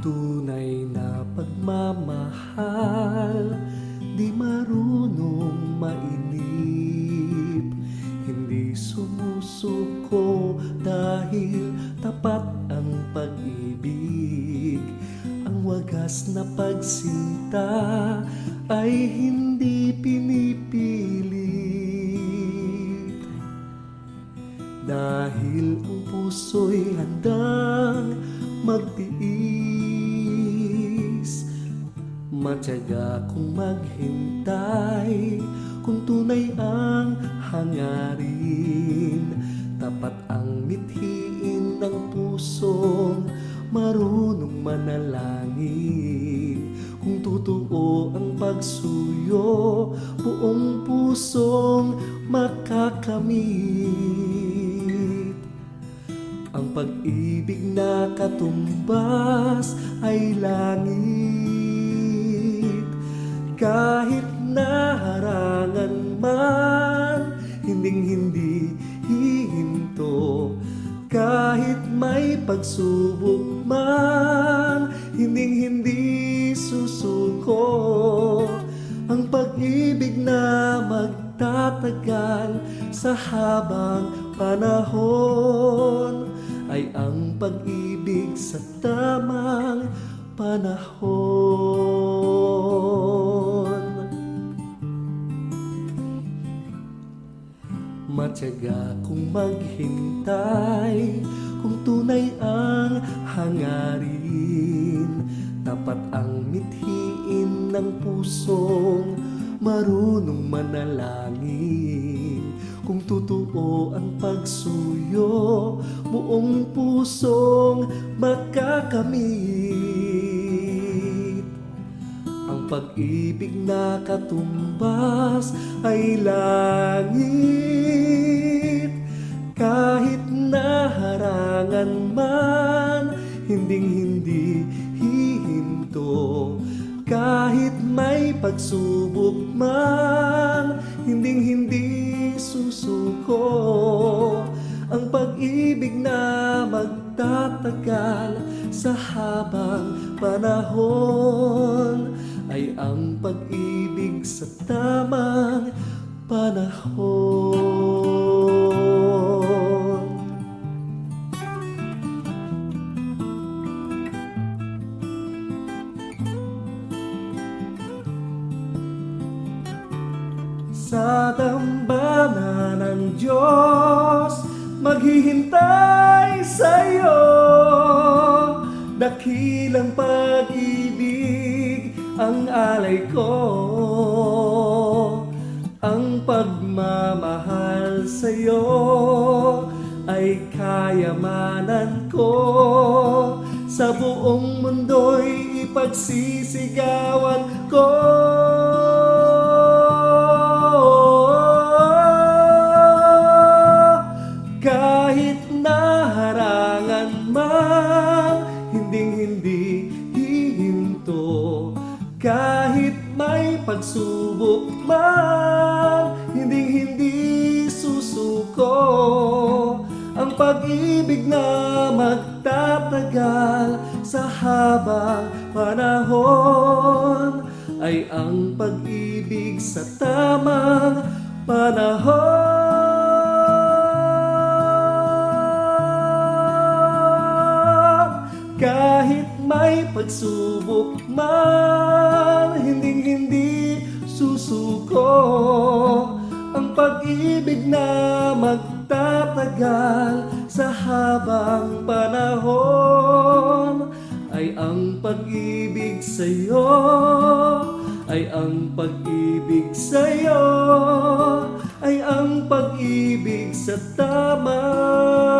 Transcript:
tunay na pagmamahal, di marunong mainip, hindi sumusuko dahil tapat ang pag-ibig. Ang wagas na pagsinta ay hindi pinipilit, dahil ang puso'y handang magtiis. Matyaga kung maghintay, kung tunay ang hangarin, tapat ang mithiin ng pusong marunong manalangin. Kung totoo ang pagsuyo, buong pusong makakamit. Ang pag-ibig na katumbas ay langit. Kahit naharangan man, hinding-hindi hihinto. Kahit may pagsubok man, hinding-hindi susuko. Ang pag-ibig na magtatagal sa habang panahon ay ang pag-ibig sa tamang panahon. Matyaga kung maghintay, kung tunay ang hangarin, tapat ang mithiin ng pusong marunong manalangin. Kung totoo ang pagsuyo, buong pusong makakamit. Ang pag-ibig na katumbas ay langit. Kahit naharangan man, hinding-hindi hihinto. Kahit may pagsubok man, hinding-hindi susuko. Ang pag-ibig na magtatagal sa habang panahon ay ang pag-ibig sa tamang panahon. Sa dambana ng Diyos, maghihintay sa'yo. Dakilang pag-ibig ang alay ko, ang pagmamahal sa'yo ay kayamanan ko. Sa buong mundo'y ipagsisigawan ko. Kahit naharangan man, hinding-hindi hihinto. Kahit may pagsubok man, hinding-hindi susuko. Ang pag-ibig na magtatagal sa habang panahon ay ang pag-ibig sa tamang panahon. Kahit may pagsubok man, hinding-hindi susuko. Ang pag-ibig na magtatagal sa habang panahon ay ang pag-ibig sa'yo, ay ang pag-ibig sa'yo, ay ang pag-ibig sa tamang